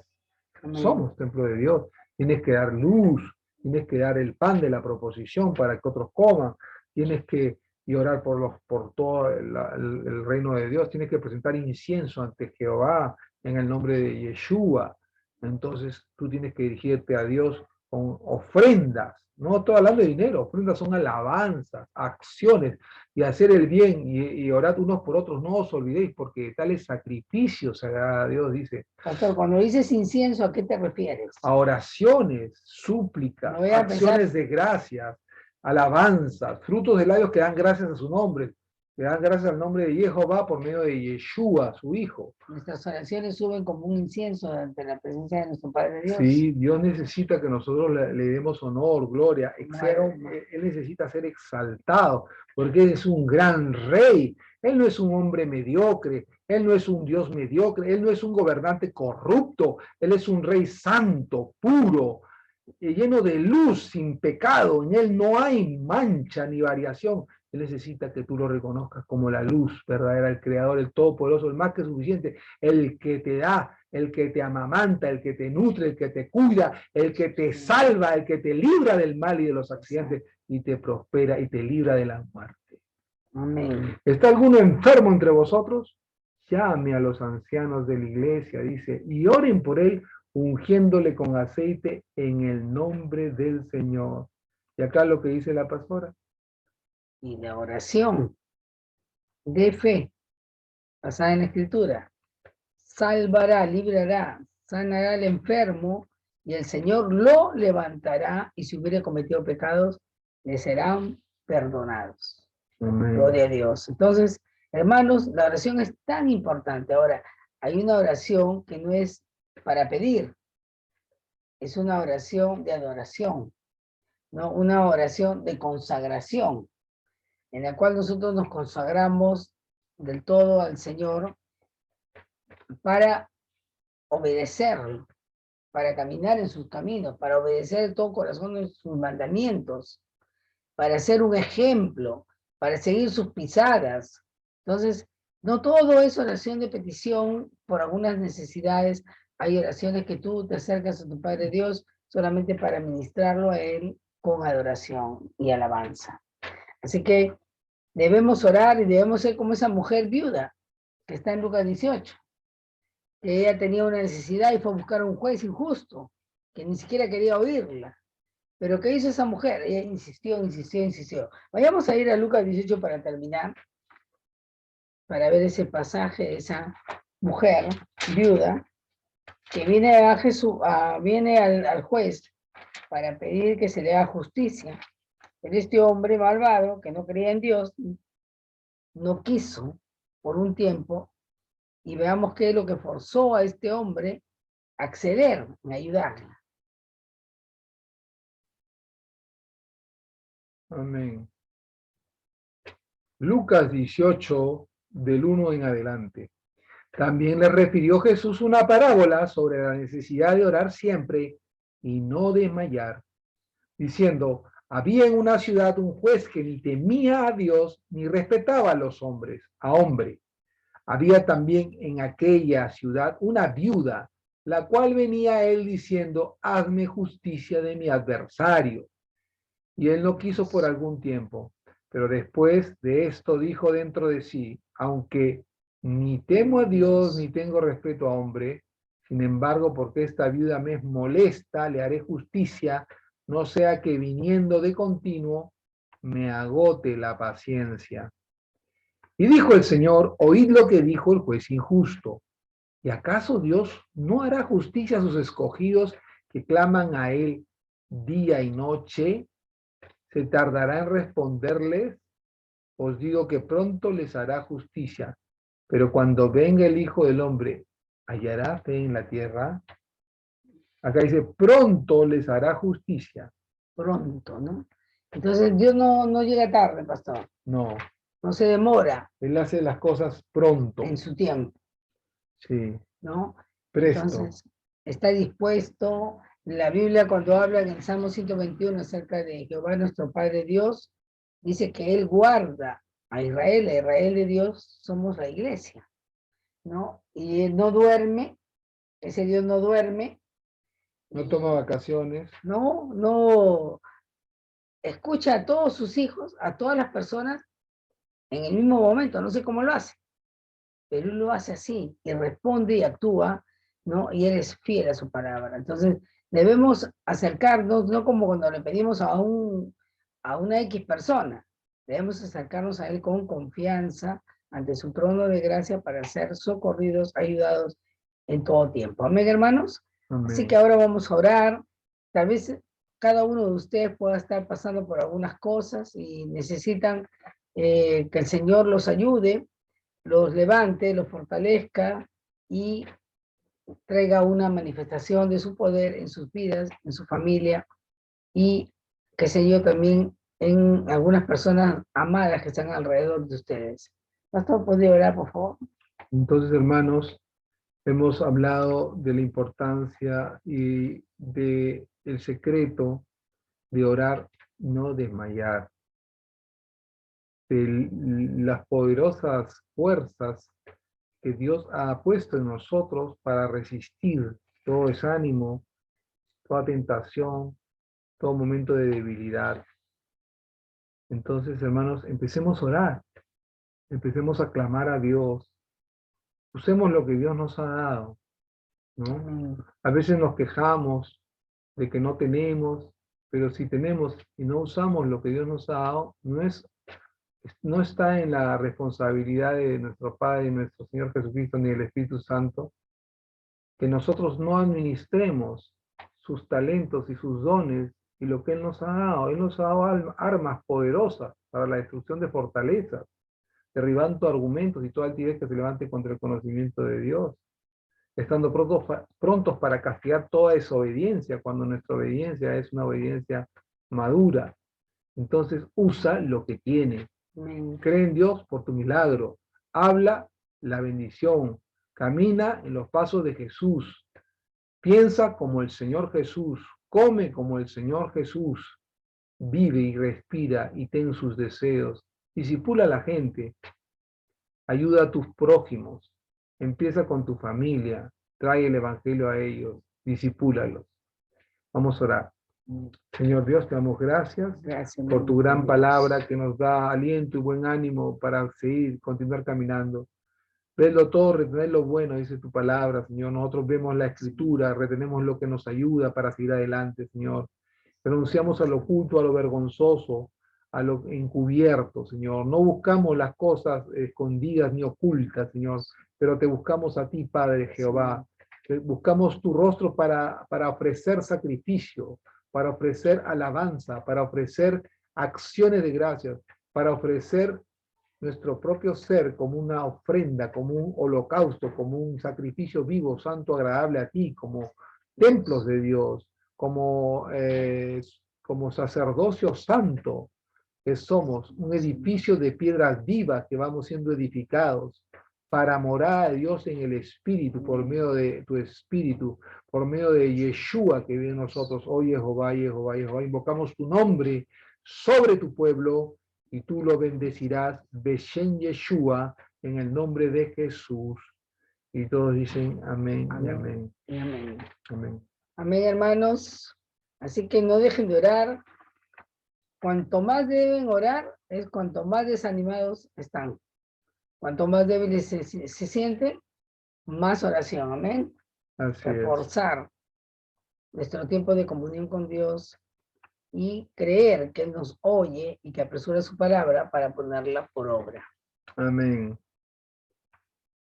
Somos templo de Dios. Tienes que dar luz, tienes que dar el pan de la proposición para que otros coman, tienes que orar por todo el reino de Dios, tienes que presentar incienso ante Jehová en el nombre de Yeshua. Entonces tú tienes que dirigirte a Dios con ofrendas. No estoy hablando de dinero, ofrendas son alabanzas, acciones, y hacer el bien y orad unos por otros, no os olvidéis, porque tales sacrificios agrada a Dios, dice. Pastor, cuando dices incienso, ¿a qué te refieres? A oraciones, súplicas, acciones de gracias, alabanzas, frutos de labios que dan gracias a su nombre, que dan gracias al nombre de Jehová por medio de Yeshua, su Hijo. Nuestras oraciones suben como un incienso ante la presencia de nuestro Padre Dios. Sí, Dios necesita que nosotros le demos honor, gloria, Él necesita ser exaltado, porque Él es un gran rey. Él no es un hombre mediocre, Él no es un Dios mediocre, Él no es un gobernante corrupto, Él es un rey santo, puro, lleno de luz, sin pecado. En Él no hay mancha ni variación. Él necesita que tú lo reconozcas como la luz verdadera, el Creador, el Todopoderoso, el más que suficiente, el que te da, el que te amamanta, el que te nutre, el que te cuida, el que te salva, el que te libra del mal y de los accidentes y te prospera y te libra de la muerte. Amén. ¿Está alguno enfermo entre vosotros? Llame a los ancianos de la iglesia, dice, y oren por él, ungiéndole con aceite en el nombre del Señor. Y acá lo que dice la pastora. Y la oración de fe, basada en la Escritura, salvará, librará, sanará al enfermo, y el Señor lo levantará, y si hubiera cometido pecados, le serán perdonados. Amén. Gloria a Dios. Entonces, hermanos, la oración es tan importante. Ahora, hay una oración que no es para pedir, es una oración de adoración, ¿no? Una oración de consagración, en la cual nosotros nos consagramos del todo al Señor para obedecerlo, para caminar en sus caminos, para obedecer de todo corazón en sus mandamientos, para ser un ejemplo, para seguir sus pisadas. Entonces, no todo es oración de petición por algunas necesidades. Hay oraciones que tú te acercas a tu Padre Dios solamente para ministrarlo a Él con adoración y alabanza. Así que debemos orar y debemos ser como esa mujer viuda que está en Lucas 18, que ella tenía una necesidad y fue a buscar a un juez injusto, que ni siquiera quería oírla. Pero ¿qué hizo esa mujer? Ella insistió, insistió, insistió. Vayamos a ir a Lucas 18 para terminar, para ver ese pasaje de esa mujer viuda que viene a Jesús, viene al juez para pedir que se le haga justicia. Pero este hombre malvado que no creía en Dios no quiso por un tiempo, y veamos qué es lo que forzó a este hombre a acceder, a ayudarla. Amén. Lucas 18, del 1 en adelante. También le refirió Jesús una parábola sobre la necesidad de orar siempre y no desmayar, diciendo, había en una ciudad un juez que ni temía a Dios ni respetaba a los hombres, a hombre. Había también en aquella ciudad una viuda, la cual venía a él diciendo, hazme justicia de mi adversario. Y él no quiso por algún tiempo, pero después de esto dijo dentro de sí, aunque ni temo a Dios ni tengo respeto a hombre, sin embargo, porque esta viuda me es molesta, le haré justicia, no sea que viniendo de continuo me agote la paciencia. Y dijo el Señor, oíd lo que dijo el juez injusto. ¿Y acaso Dios no hará justicia a sus escogidos que claman a él día y noche? ¿Se tardará en responderles? Os digo que pronto les hará justicia. Pero cuando venga el Hijo del Hombre, ¿hallará fe en la tierra? Acá dice, pronto les hará justicia. Pronto, ¿no? Entonces Dios no llega tarde, pastor. No, No se demora Él hace las cosas pronto. en su tiempo, Sí, ¿no? presto. Entonces, está dispuesto. La Biblia, cuando habla en el Salmo 121 acerca de Jehová nuestro Padre Dios, dice que Él guarda a Israel de Dios somos la iglesia, ¿no? Y Él no duerme, ese Dios no duerme. No toma vacaciones. No escucha a todos sus hijos, a todas las personas en el mismo momento, no sé cómo lo hace, pero Él lo hace así, y responde y actúa, ¿no? Y Él es fiel a su palabra. Entonces, debemos acercarnos, no como cuando le pedimos a una X persona, debemos acercarnos a Él con confianza ante su trono de gracia para ser socorridos, ayudados en todo tiempo. Amén, hermanos. Amén. Así que ahora vamos a orar. Tal vez cada uno de ustedes pueda estar pasando por algunas cosas y necesitan que el Señor los ayude, los levante, los fortalezca y traiga una manifestación de su poder en sus vidas, en su familia, y que se yo también en algunas personas amadas que están alrededor de ustedes. Pastor, ¿podría orar, por favor? Entonces, hermanos, hemos hablado de la importancia y de el secreto de orar, no desmayar, de las poderosas fuerzas que Dios ha puesto en nosotros para resistir todo desánimo, toda tentación, todo momento de debilidad. Entonces, hermanos, empecemos a orar, empecemos a clamar a Dios, usemos lo que Dios nos ha dado, ¿no? A veces nos quejamos de que no tenemos, pero si tenemos y no usamos lo que Dios nos ha dado, no está en la responsabilidad de nuestro Padre y nuestro Señor Jesucristo ni del Espíritu Santo, que nosotros no administremos sus talentos y sus dones y lo que Él nos ha dado. Él nos ha dado armas poderosas para la destrucción de fortalezas, derribando argumentos y toda altivez que se levante contra el conocimiento de Dios, estando prontos para castigar toda desobediencia, cuando nuestra obediencia es una obediencia madura. Entonces usa lo que tiene. Cree en Dios por tu milagro. Habla la bendición. Camina en los pasos de Jesús. Piensa como el Señor Jesús. Come como el Señor Jesús. Vive y respira y ten sus deseos. Discipula a la gente. Ayuda a tus prójimos. Empieza con tu familia. Trae el Evangelio a ellos. Discipúlalos. Vamos a orar. Señor Dios, te damos gracias por tu gran palabra que nos da aliento y buen ánimo para seguir, continuar caminando. Verlo todo, retener lo bueno, dice tu palabra, Señor. Nosotros vemos la escritura, retenemos lo que nos ayuda para seguir adelante, Señor. Renunciamos a lo oculto, a lo vergonzoso, a lo encubierto, Señor. No buscamos las cosas escondidas ni ocultas, Señor, pero te buscamos a ti, Padre Jehová. Buscamos tu rostro para ofrecer sacrificio, para ofrecer alabanza, para ofrecer acciones de gracias, para ofrecer nuestro propio ser como una ofrenda, como un holocausto, como un sacrificio vivo, santo, agradable a ti, como templos de Dios, como sacerdocio santo que somos, un edificio de piedras vivas que vamos siendo edificados para morar a Dios en el Espíritu, por medio de tu Espíritu, por medio de Yeshua que vive en nosotros. Hoy Jehová, Jehová, Jehová, invocamos tu nombre sobre tu pueblo y tú lo bendecirás, Beshen Yeshua, en el nombre de Jesús. Y todos dicen amén, amén. Y amén. Amén. Amén, hermanos. Así que no dejen de orar. Cuanto más deben orar, es cuanto más desanimados están. Cuanto más débiles se sienten, más oración. Amén. Así Reforzar nuestro tiempo de comunión con Dios y creer que Él nos oye y que apresura su palabra para ponerla por obra. Amén.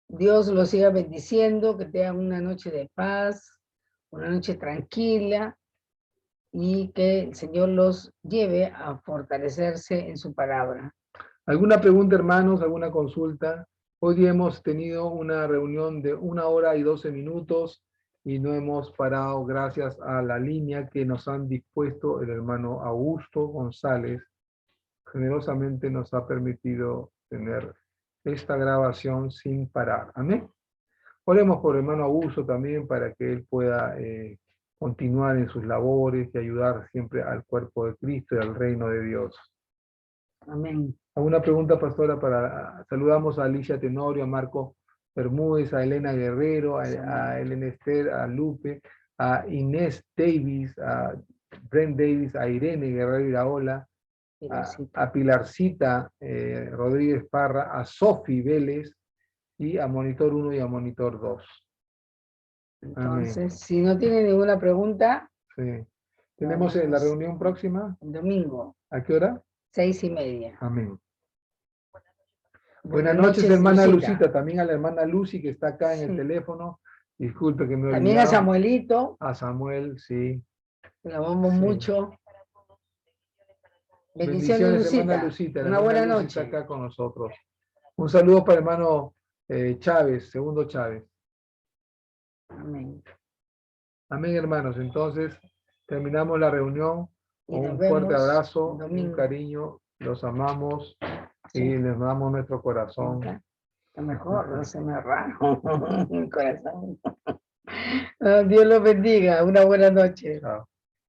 Dios los siga bendiciendo, que tengan una noche de paz, una noche tranquila, y que el Señor los lleve a fortalecerse en su palabra. ¿Alguna pregunta, hermanos? ¿Alguna consulta? Hoy día hemos tenido una reunión de 1 hora y 12 minutos y no hemos parado gracias a la línea que nos han dispuesto el hermano Augusto González. Generosamente nos ha permitido tener esta grabación sin parar. Amén. Oremos por el hermano Augusto también para que él pueda continuar en sus labores y ayudar siempre al cuerpo de Cristo y al reino de Dios. Amén. ¿Alguna pregunta, pastora? Saludamos a Alicia Tenorio, a Marco Bermúdez, a Elena Guerrero, a Elena Esther, a Lupe, a Inés Davis, a Brent Davis, a Irene Guerrero Iraola, a Pilarcita Rodríguez Parra, a Sofi Vélez y a Monitor 1 y a Monitor 2. Entonces, amén. Si no tienen ninguna pregunta, Sí. ¿Tenemos la reunión próxima? El domingo. ¿A qué hora? 6:30. Amén. Buenas noches, hermana Lucita. También a la hermana Lucy que está acá en el teléfono. Disculpe que me olvidé. También a Samuelito. A Samuel, sí. Le amamos mucho. Bendiciones, Lucita. hermana Lucita. Una buena noche. Está acá con nosotros. Un saludo para el hermano Chávez, segundo Chávez. Amén. Amén, hermanos. Entonces, terminamos la reunión. Un fuerte abrazo, un cariño. Los amamos y les damos nuestro corazón. Está mejor, no se me raro mi corazón. Dios los bendiga. Una buena noche. Chao.